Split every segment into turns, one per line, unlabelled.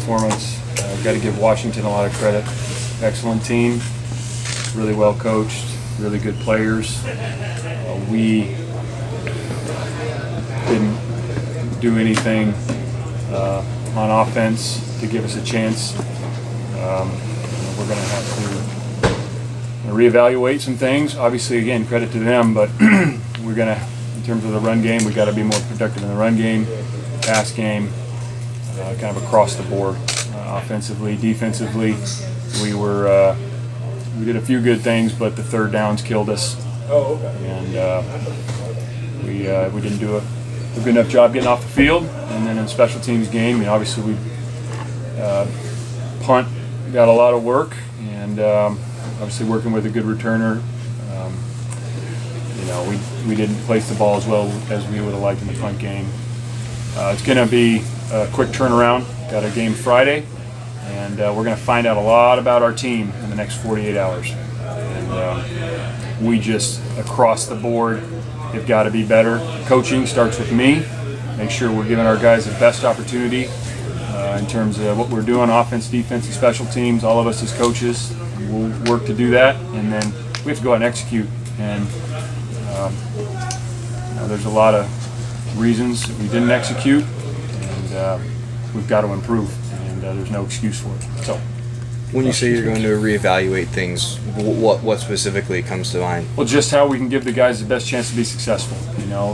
performance. Got to give Washington a lot of credit. Excellent team, really well coached, really good players. We didn't do anything on offense to give us a chance. We're going to have to reevaluate some things. Obviously, again, credit to them, but we're going to, in terms of the run game, we got to be more productive in the run game, pass game, kind of across the board, offensively, defensively. We did a few good things, but the third downs killed us.
Oh, okay.
And we didn't do a good enough job getting off the field. And then in the special teams game, obviously we punt got a lot of work, and obviously working with a good returner. We didn't place the ball as well as we would have liked in the punt game. It's going to be a quick turnaround. Got a game Friday, and we're going to find out a lot about our team in the next 48 hours. And we just, across the board, have got to be better. Coaching starts with me. Make sure we're giving our guys the best opportunity in terms of what we're doing, offense, defense, and special teams. All of us as coaches, we'll work to do that, and then we have to go out and execute. And there's a lot of reasons that we didn't execute, and we've got to improve, and there's no excuse for it. So,
when you say you're going to reevaluate things, what specifically comes to mind?
Well, just how we can give the guys the best chance to be successful.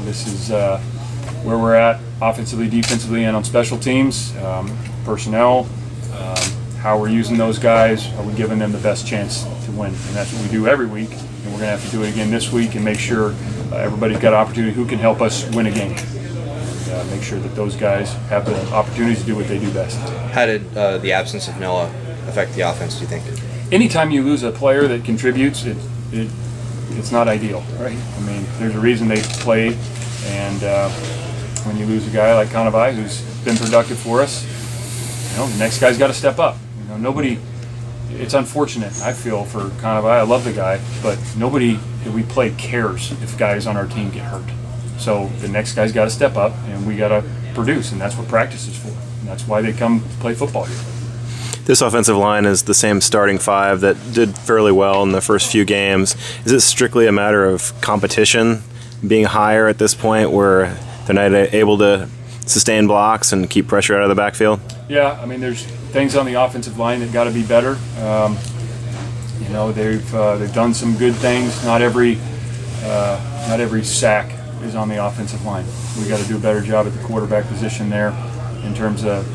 This is where we're at offensively, defensively, and on special teams, personnel, how we're using those guys, are we giving them the best chance to win? And that's what we do every week, and we're going to have to do it again this week and make sure everybody's got an opportunity who can help us win a game. And make sure that those guys have the opportunities to do what they do best.
How did the absence of Noah affect the offense, do you think?
Anytime you lose a player that contributes, it's not ideal, right? I mean, there's a reason they played, and when you lose a guy like Kanabai who's been productive for us, the next guy's got to step up. Nobody. It's unfortunate, I feel, for Kanabai. I love the guy, but nobody that we play cares if guys on our team get hurt. So the next guy's got to step up, and we got to produce, and that's what practice is for. And that's why they come play football here.
This offensive line is the same starting five that did fairly well in the first few games. Is it strictly a matter of competition being higher at this point where they're not able to sustain blocks and keep pressure out of the backfield?
Yeah, I mean, there's things on the offensive line that got to be better. They've done some good things. Not every sack is on the offensive line. We got to do a better job at the quarterback position there in terms of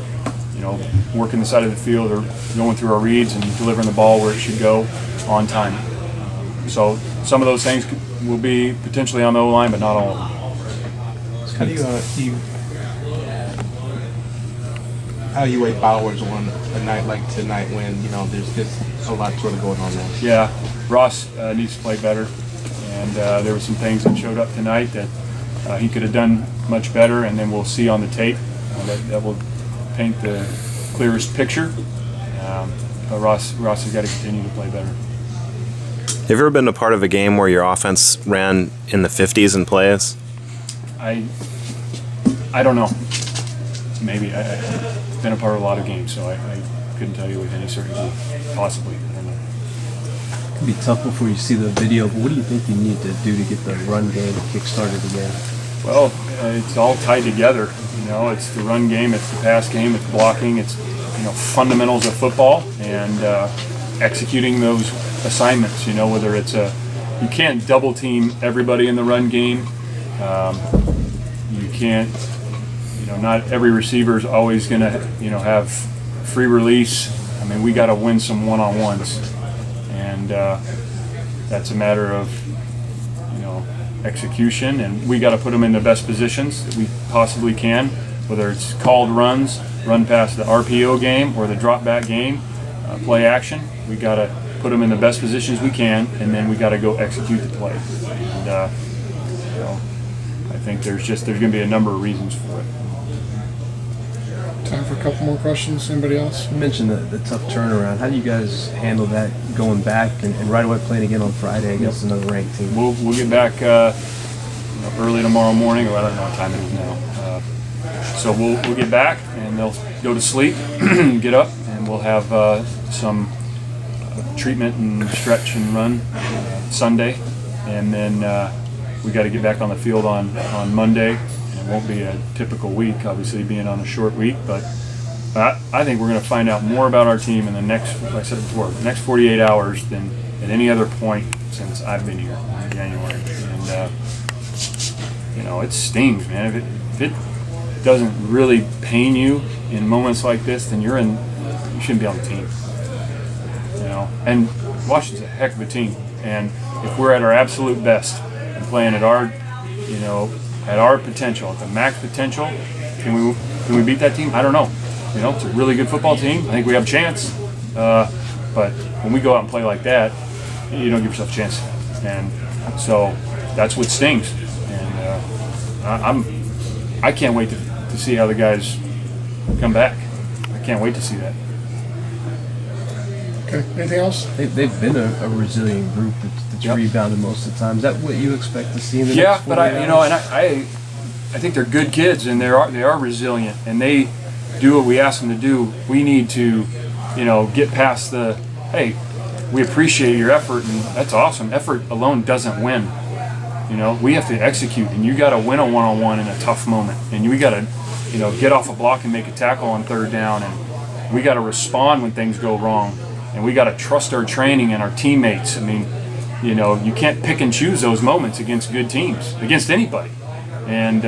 working the side of the field or going through our reads and delivering the ball where it should go on time. So some of those things will be potentially on the O-line, but not all of them.
How do you weigh Bowers on a night like tonight when there's just a lot sort of going on there?
Yeah, Ross needs to play better, and there were some things that showed up tonight that he could have done much better, and then we'll see on the tape that will paint the clearest picture. But Ross has got to continue to play better.
Have you ever been a part of a game where your offense ran in the 50s in plays?
I don't know. Maybe. I've been a part of a lot of games, so I couldn't tell you with any certainty. Possibly. I don't know.
It can be tough before you see the video, but what do you think you need to do to get the run game kick-started again?
Well, it's all tied together. It's the run game, it's the pass game, it's blocking, it's fundamentals of football, and executing those assignments. Whether it's you can't double team everybody in the run game. You can't. Not every receiver is always going to have free release. I mean, we got to win some one-on-ones, and that's a matter of execution, and we got to put them in the best positions that we possibly can, whether it's called runs, run past the RPO game, or the drop back game, play action. We got to put them in the best positions we can, and then we got to go execute the play. And I think there's going to be a number of reasons for it.
Time for a couple more questions. Anybody else?
You mentioned the tough turnaround. How do you guys handle that going back and right away playing again on Friday against another ranked team?
We'll get back early tomorrow morning, or I don't know what time it is now. So we'll get back, and they'll go to sleep, get up, and we'll have some treatment and stretch and run Sunday, and then we got to get back on the field on Monday. And it won't be a typical week, obviously being on a short week, but I think we're going to find out more about our team in the next, like I said before, the next 48 hours than at any other point since I've been here in January. And it stings, man. If it doesn't really pain you in moments like this, then you shouldn't be on the team. And Washington's a heck of a team, and if we're at our absolute best and playing at our potential, at the max potential, can we beat that team? I don't know. It's a really good football team. I think we have a chance, but when we go out and play like that, you don't give yourself a chance, and so that's what stings. And I can't wait to see how the guys come back. I can't wait to see that.
Okay, anything else?
They've been a resilient group that's rebounded most of the time. Is that what you expect to see in the next 48
but I think they're good kids, and they are resilient, and they do what we ask them to do. We need to, get past the, hey, we appreciate your effort, and that's awesome. Effort alone doesn't win. We have to execute, and you got to win a one-on-one in a tough moment, and we got to, get off a block and make a tackle on third down, and we got to respond when things go wrong, and we got to trust our training and our teammates. I mean, you can't pick and choose those moments against good teams, against anybody, and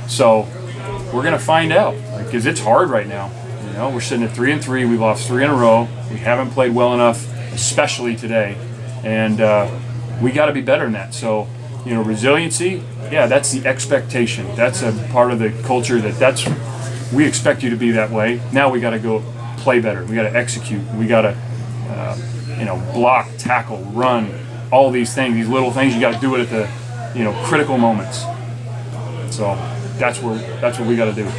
so we're gonna find out, because it's hard right now. We're sitting at 3-3. We've lost 3 in a row. We haven't played well enough, especially today, and we got to be better than that. So, resiliency, that's the expectation. That's a part of the culture we expect you to be that way. Now we got to go play better. We got to execute. We got to, block, tackle, run, all these things, these little things. You got to do it at the, critical moments. So that's what we got to do.